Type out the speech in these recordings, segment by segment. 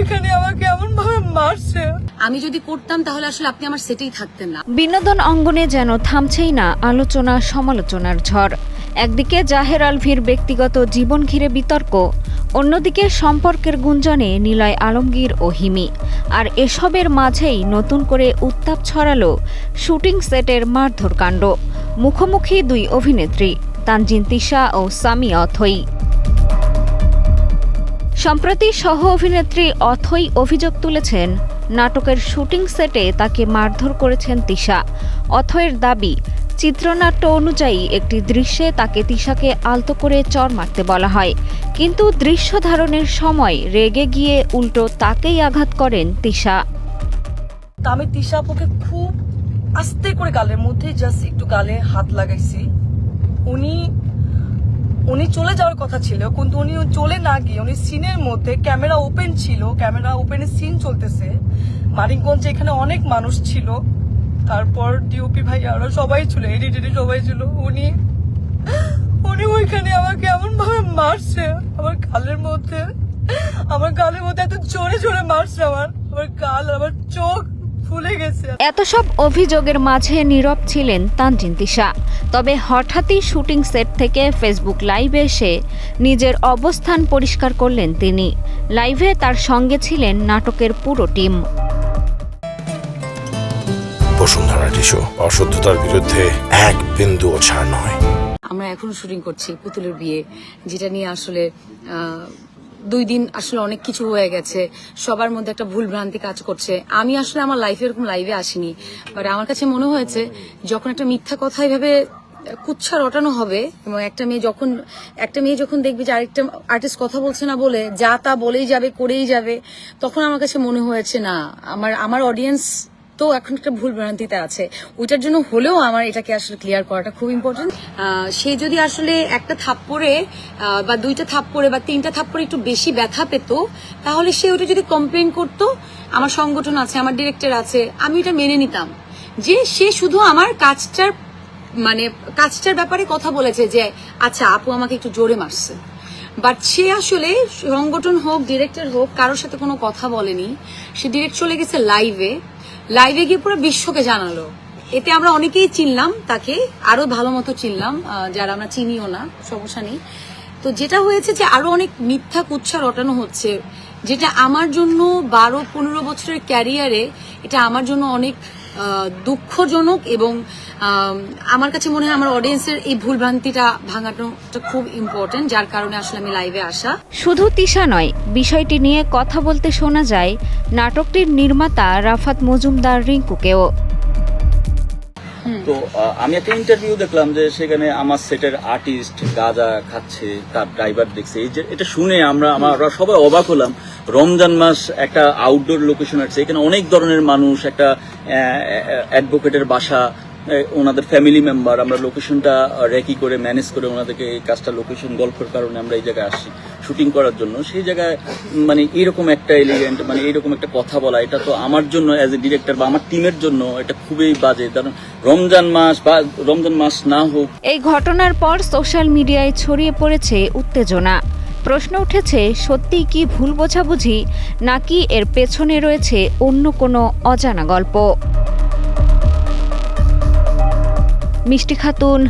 ওইখানে আমাকে এমন ভাবে মারছে। আমি যদি করতাম তাহলে আসলে আপনি আমার সেটেই থাকতেন না। বিনোদন অঙ্গনে যেন থামছেই না আলোচনা সমালোচনার ঝড়। একদিকে জাহের আলভীর ব্যক্তিগত জীবন ঘিরে বিতর্ক, অন্যদিকে সম্পর্কের গুঞ্জনে নিলয় আলমগীর ও হিমি। আর এসবের মাঝেই নতুন করে উত্তাপ ছড়ালো শুটিং সেটের মারধর কাণ্ড। মুখোমুখি দুই অভিনেত্রী, তানজিন তিশা ও সামি অথই। সম্প্রতি সহ অভিনেত্রী অথই অভিযোগ তুলেছেন, নাটকের শুটিং সেটে তাকে মারধর করেছেন তিশা। অথয়ের দাবি, চিত্রনাট্য অনুযায়ী একটি দৃশ্যে তাকে তিশাকে আলতো করে চড় মারতে বলা হয়, কিন্তু দৃশ্য ধারণের সময় রেগে গিয়ে উল্টো তাকেই আঘাত করেন তিশা। আমি তিশা আপুকে খুব আস্তে করে গালের মধ্যে জাস্ট একটু গালে হাত লাগাইছি। উনি চলে যাওয়ার কথা ছিল, কিন্তু উনি চলে না গিয়ে উনি সিনের মধ্যে, ক্যামেরা ওপেন ছিল, ক্যামেরা ওপেনে সিন চলতেছে, মানিকগঞ্জে এখানে অনেক মানুষ ছিল, তারপর ডিওপি ভাই আরো সবাই ছিল, এডিটর সবাই ছিল, উনি ওইখানে আমাকে এমন ভাবে মারছে আমার গালের মধ্যে এত জোরে জোরে মারছে আমার গাল, আমার চোখ ফুলে গেছে। এত সব অভিযোগের মাঝে নীরব ছিলেন তানজিন তিশা। তবে হঠাৎই শুটিং সেট থেকে ফেসবুক লাইভে এসে নিজের অবস্থান পরিষ্কার করলেন তিনি। লাইভে তার সঙ্গে ছিলেন নাটকের পুরো টিম। বসুন্ধরা টিস্যু, অশুদ্ধতার বিরুদ্ধে এক বিন্দুও ছাড় নয়। আমরা এখনো শুটিং করছি পুতুলের বিয়ে, যেটা নিয়ে আসলে 2 দিন আসলে অনেক কিছু হয়ে গেছে, সবার মধ্যে একটা ভুল ভ্রান্তি কাজ করছে। আমি আসলে আমার লাইফে এরকম লাইভে আসিনি, বাট আমার কাছে মনে হয়েছে যখন একটা মিথ্যা কথা এভাবে কুচ্ছা রটানো হবে, এবং একটা মেয়ে যখন দেখবে যে আরেকটা আর্টিস্ট কথা বলছে না বলে যা তা বলেই যাবে, করেই যাবে, তখন আমার কাছে মনে হয়েছে না, আমার অডিয়েন্স তো এখন একটা ভুল ভ্রান্তিতে আছে, ওইটার জন্য হলেও আমার এটাকে আসলে ক্লিয়ার করাটা খুব ইম্পর্টেন্ট। সে যদি আসলে একটা থাপ্পড়ে বা 2টা থাপ্পড়ে বা 3টা থাপ্পড়ে একটু বেশি ব্যথা পেত, তাহলে সে ওটা যদি কমপ্লেন করতো, আমার সংগঠন আছে, আমার ডিরেক্টর আছে, আমি এটা মেনে নিতাম যে সে শুধু আমার কাজটার ব্যাপারে কথা বলেছে যে আচ্ছা আপু আমাকে একটু জোরে মারছে, বাট সে আসলে সংগঠন হোক ডিরেক্টর হোক কারোর সাথে কোনো কথা বলেনি। সে ডিরেক্ট চলে গেছে লাইভে গিয়ে পুরো বিশ্বকে জানালো। এতে আমরা অনেকেই চিনলাম, তাকে আরো ভালো মতো চিনলাম, যারা আমরা চিনিও না, সমস্যা নেই। তো যেটা হয়েছে যে আরো অনেক মিথ্যা কুচ্ছা রটানো হচ্ছে, যেটা আমার জন্য 12-15 বছরের ক্যারিয়ারে এটা আমার জন্য অনেক দুঃখজনক, এবং আমার কাছে মনে হয় আমার অডিয়েন্সের এই ভুলভ্রান্তিটা ভাঙানোটা খুব ইম্পর্টেন্ট, যার কারণে আসলে আমি লাইভে আসা। শুধু তিশা নয়, বিষয়টি নিয়ে কথা বলতে শোনা যায় নাটকটির নির্মাতা রাফাত মজুমদার রিঙ্কুকেও। তো আমি একটা ইন্টারভিউ দেখলাম যে সেখানে আমার সেটের আর্টিস্ট গাঁজা খাচ্ছে, তার ড্রাইভার দেখছে। এই যে এটা শুনে আমরা সবাই অবাক হলাম। রমজান মাস, একটা আউটডোর লোকেশন আছে, এখানে অনেক ধরনের মানুষ, একটা অ্যাডভোকেটের বাসা, ওনাদের ফ্যামিলি মেম্বার, আমরা লোকেশনটা রেকি করে ম্যানেজ করে ওনাদেরকে এই কাজটা লোকেশন গল্পের কারণে আমরা এই জায়গায় আসছি শুটিং করার জন্য। সেই জায়গায় এরকম একটা এলিগেন্ট, এইরকম একটা কথা বলা, এটা তো আমার জন্য অ্যাজ এ ডিরেক্টর বা আমার টিমের জন্য এটা খুবই বাজে। কারণ রমজান মাস না হোক। এই ঘটনার পর সোশ্যাল মিডিয়ায় ছড়িয়ে পড়েছে উত্তেজনা। প্রশ্ন উঠেছে, সত্যিই কি ভুল বোঝাবুঝি, নাকি এর পেছনে রয়েছে অন্য কোনো অজানা গল্প? মিষ্টি খাতুন,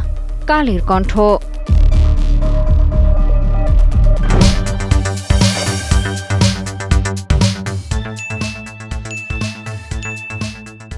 কালের কণ্ঠ।